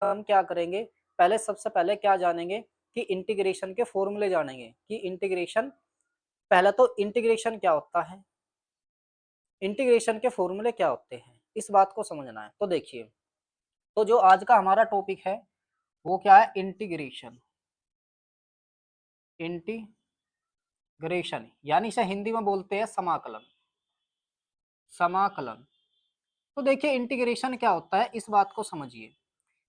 हम क्या करेंगे, पहले सबसे पहले क्या जानेंगे कि इंटीग्रेशन के फॉर्मूले जानेंगे कि इंटीग्रेशन, पहला तो इंटीग्रेशन क्या होता है, इंटीग्रेशन के फॉर्मूले क्या होते हैं, इस बात को समझना है। तो देखिए, तो जो आज का हमारा टॉपिक है वो क्या है, इंटीग्रेशन। इंटीग्रेशन यानी इसे हिंदी में बोलते हैं समाकलन। समाकलन। तो देखिए इंटीग्रेशन क्या होता है, इस बात को समझिए।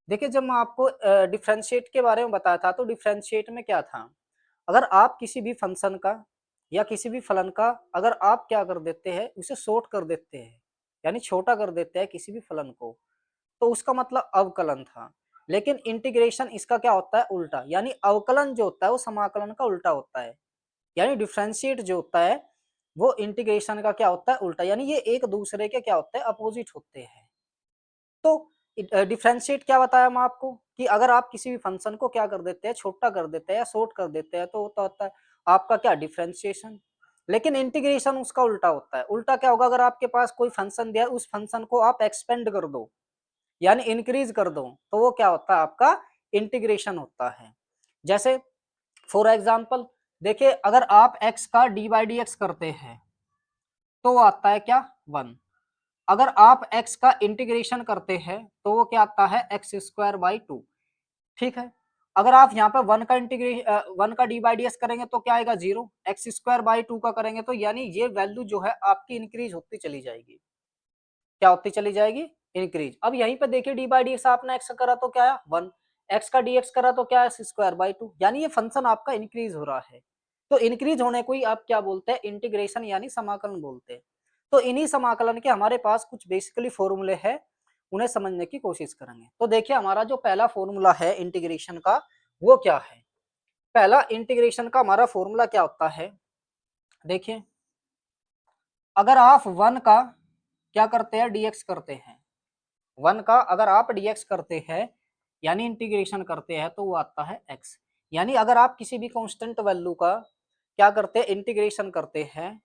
देखिए जब मैं आपको डिफरेंशिएट के बारे में बताया था, तो डिफरेंशिएट में क्या था, अगर आप किसी भी फंक्शन का या किसी भी फलन का अगर आप क्या कर देते हैं, उसे शॉर्ट कर देते हैं, यानी छोटा कर देते हैं किसी भी फलन को, तो उसका मतलब अवकलन था। लेकिन इंटीग्रेशन इसका क्या होता है, उल्टा, यानी अवकलन जो होता है वो समाकलन का उल्टा होता है, यानी डिफरेंशिएट जो होता है वो इंटीग्रेशन का क्या होता है, उल्टा, यानी ये एक दूसरे के क्या होते हैं, अपोजिट होते हैं। तो डिफरेंशिएट क्या बताया मैं आपको कि अगर आप किसी भी फंक्शन को क्या कर देते हैं, छोटा कर देते हैं या शॉर्ट कर देते हैं, तो होता है आपका क्या, डिफरेंशिएशन। लेकिन इंटीग्रेशन उसका उल्टा होता है। उल्टा क्या होगा, अगर आपके पास कोई फंक्शन दिया है, उस फंक्शन को आप एक्सपेंड कर दो यानी इंक्रीज कर दो, तो वो क्या होता है, आपका इंटीग्रेशन होता है। जैसे फॉर एग्जाम्पल देखिए, अगर आप x का डी बाई डी एक्स करते हैं तो वो आता है क्या, 1। अगर आप x का इंटीग्रेशन करते हैं तो वो क्या आता है, एक्स स्क्वायर बाई 2। ठीक है, अगर आप यहाँ पे 1 का वन का डी बाई डी एक्स करेंगे तो क्या आएगा, 0। एक्स स्क्वायर बाई 2 का करेंगे तो यानी ये वैल्यू जो है आपकी इंक्रीज होती चली जाएगी। क्या होती चली जाएगी, इंक्रीज। अब यहीं पे देखिए डी बाई डी एक्स आपने एक्स करा तो क्या है, 1। एक्स का डी एक्स करा तो क्या है, एक्स स्क्वायर बाई 2, यानी ये फंक्शन आपका इंक्रीज हो रहा है। तो इंक्रीज होने को ही आप क्या बोलते हैं, इंटीग्रेशन यानी समाकलन बोलते हैं। तो इन्हीं समाकलन के हमारे पास कुछ बेसिकली फॉर्मूले हैं, उन्हें समझने की कोशिश करेंगे। तो देखिए हमारा जो पहला फॉर्मूला है इंटीग्रेशन का वो क्या है, पहला इंटीग्रेशन का हमारा फॉर्मूला क्या होता है, देखिए अगर आप 1 का क्या करते हैं, डीएक्स करते हैं, 1 का अगर आप डीएक्स करते हैं यानी इंटीग्रेशन करते हैं तो वो आता है x। यानी अगर आप किसी भी कांस्टेंट वैल्यू का क्या करते हैं, इंटीग्रेशन करते हैं,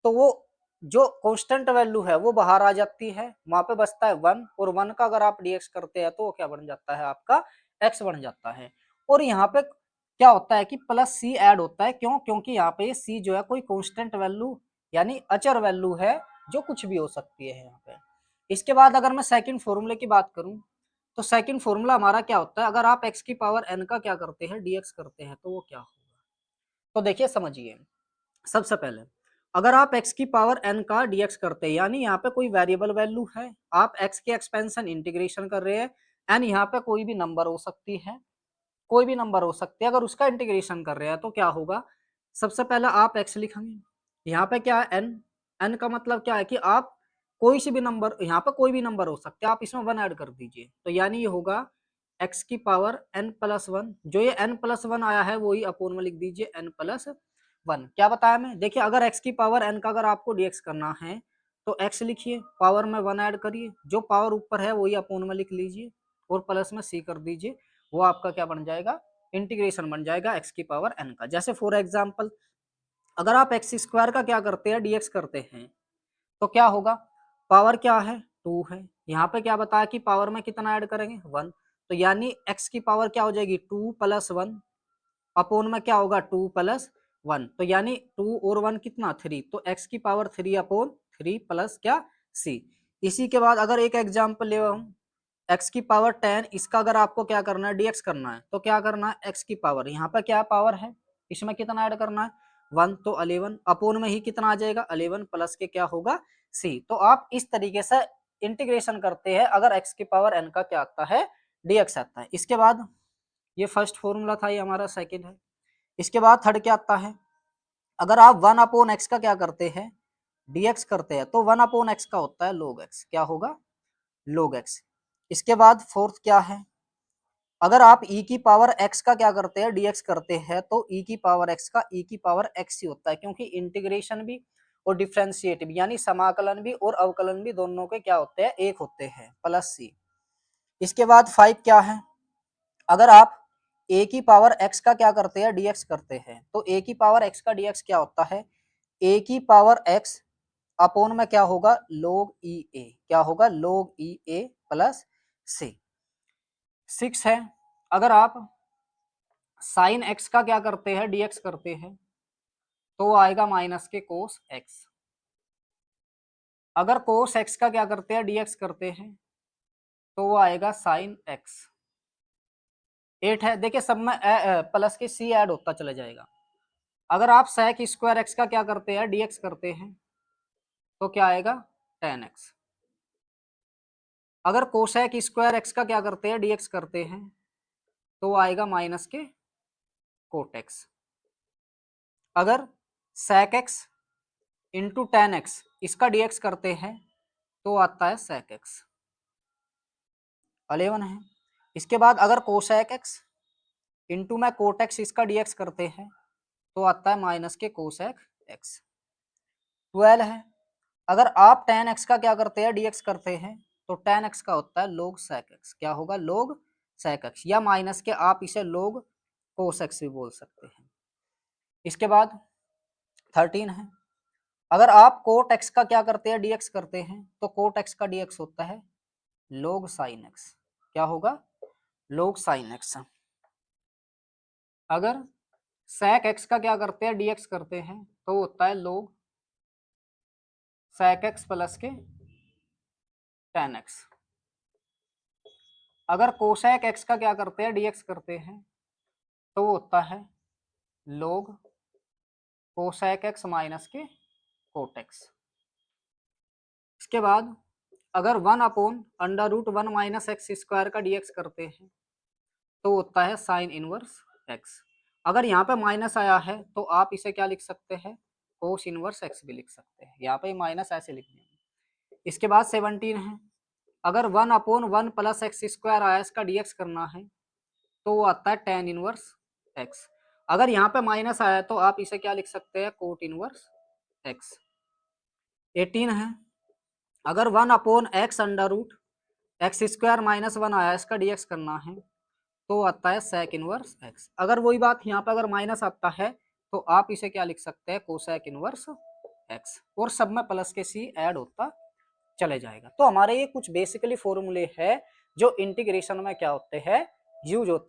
तो वो जो कांस्टेंट वैल्यू है वो बाहर आ जाती है, वहां पे बचता है 1, और 1 का अगर आप डीएक्स करते हैं तो वो क्या बन जाता है, आपका x बन जाता है। और यहाँ पे क्या होता है कि प्लस सी ऐड होता है, क्यों, क्योंकि यहाँ पे सी जो है कोई कांस्टेंट वैल्यू यानी अचर वैल्यू है, जो कुछ भी हो सकती है यहाँ पे। इसके बाद अगर मैं सेकंड फॉर्मूले की बात करूं, तो सेकंड फॉर्मूला हमारा क्या होता है, अगर आप x की पावर n का क्या करते हैं, dx करते हैं, तो वो क्या होगा। तो देखिए समझिए, सबसे पहले अगर आप x की पावर n का dx करते हैं, यानी यहाँ पे कोई वेरिएबल वैल्यू है, आप x के एक्सपेंशन इंटीग्रेशन कर रहे हैं, n यहाँ पे कोई भी नंबर हो सकती है, कोई भी नंबर हो सकती है, अगर उसका इंटीग्रेशन कर रहे हैं तो क्या होगा, सबसे पहले आप x लिखेंगे, यहाँ पे क्या है n, n का मतलब क्या है कि आप कोई सी भी नंबर, यहाँ पे कोई भी नंबर हो सकते हैं, आप इसमें 1 ऐड कर दीजिए, तो यानी ये होगा x की पावर n प्लस 1, जो ये n प्लस 1 आया है वही अपोन में लिख दीजिए n प्लस 1। क्या बताया मैं, देखिए अगर x की पावर n का अगर आपको dx करना है तो x लिखिए, पावर में 1 ऐड करिए, जो पावर ऊपर है वही अपोन में लिख लीजिए और प्लस में c कर दीजिए, वो आपका क्या बन जाएगा, इंटीग्रेशन बन जाएगा x की पावर n का। जैसे फॉर एग्जांपल अगर आप एक्स स्क्वायर का क्या करते हैं, डीएक्स करते हैं, तो क्या होगा, पावर क्या है, 2 है, यहाँ पे क्या बताया कि पावर में कितना ऐड करेंगे, 1, तो यानी x की पावर क्या हो जाएगी, 2 प्लस 1 अपोन में क्या होगा, 2 प्लस 1, तो यानी 2 और 1 कितना, 3, तो x की पावर 3 अपोन 3 प्लस क्या, c। इसी के बाद अगर एक एग्जाम्पल ले हम, x की पावर 10, इसका अगर आपको क्या करना है, dx करना है, तो क्या करना है, x की पावर, यहाँ पर क्या पावर है, इसमें कितना ऐड करना है, 1, तो 11 अपोन में ही कितना आ जाएगा, 11 प्लस के क्या होगा, c। तो आप इस तरीके से इंटीग्रेशन करते हैं अगर x की पावर n का क्या आता है, dx आता है। इसके बाद ये फर्स्ट फॉर्मूला था, ये हमारा सेकंड है। इसके बाद थर्ड क्या आता है, अगर आप 1 अपोन एक्स का क्या करते हैं, dx करते हैं, तो 1 अपोन एक्स का होता है log x, क्या होगा, log x। इसके बाद फोर्थ क्या है, अगर आप e की पावर x का क्या करते हैं, dx करते हैं, तो e की पावर x का e की पावर x ही होता है, क्योंकि इंटीग्रेशन भी और डिफरेंशिएट भी यानी समाकलन भी और अवकलन भी दोनों के क्या होते हैं, एक होते हैं, प्लस c। इसके बाद 5 क्या है, अगर आप a की पावर x का क्या करते हैं, dx करते हैं, तो a की पावर x का dx क्या होता है, a की पावर x अपोन में क्या होगा, log e a, क्या होगा, log e a plus c। 6 है, अगर आप साइन एक्स का क्या करते हैं, डीएक्स करते हैं, तो वो आएगा माइनस के कोस एक्स। अगर कोस एक्स का क्या करते हैं, डीएक्स करते हैं, तो वो आएगा साइन एक्स। 8 है, देखिए सब में प्लस के सी ऐड होता चला जाएगा। अगर आप sec स्क्वायर एक्स का क्या करते हैं, डीएक्स करते हैं, तो क्या आएगा, tan x। अगर कोसेक स्क्वायर एक्स का क्या करते हैं, डीएक्स करते हैं, तो आएगा माइनस के कोट एक्स। अगर sec x into ten x इसका डीएक्स करते हैं, तो आता है sec x। 11 है, इसके बाद अगर कोसेक x इंटू में कोट एक्स इसका डीएक्स करते हैं, तो आता है माइनस के कोसेक x। 12 है, अगर आप tan x का क्या करते हैं, डीएक्स करते हैं, तो tan x का होता है log sec x। क्या होगा, log sec x, या माइनस के आप इसे log cos x भी बोल सकते हैं। इसके बाद 13 है, अगर आप कोट x का क्या करते हैं, डीएक्स करते हैं, तो कोट x का डीएक्स होता है log sin x। क्या होगा, log sin x। अगर sec x का क्या करते हैं, डीएक्स करते हैं, तो होता है log sec x प्लस के tan x। अगर कोसेक x का क्या करते हैं, डीएक्स करते हैं, तो वो होता है log कोसेक x माइनस के कोट x। इसके बाद अगर 1 upon under root 1 minus x square का डीएक्स करते हैं, तो होता है साइन इनवर्स एक्स। अगर यहाँ पे माइनस आया है, तो आप इसे क्या लिख सकते हैं, कोस इनवर्स एक्स भी लिख सकते हैं। यहाँ पे माइनस ऐसे लिखने हैं। इसके बाद 17 है, अगर 1 अपॉन 1 प्लस एक्स स्क्वायर आया, इसका डीएक्स करना है, तो वो आता है टेन इनवर्स एक्स। अगर यहाँ पे माइनस आया, तो आप इसे क्या लिख सकते हैं, कोट इनवर्स एक्स। 18 है, अगर 1 upon x under root x square minus 1 आया, इसका डीएक्स करना है, तो आता है सेक इनवर्स एक्स। अगर वही बात यहाँ पे अगर माइनस आता है, तो आप इसे क्या लिख सकते हैं, कोसेक इनवर्स एक्स। और सब में प्लस के सी ऐड होता चले जाएगा। तो हमारे ये कुछ बेसिकली फॉर्मूले है जो इंटीग्रेशन में क्या होते हैं, यूज होते हैं।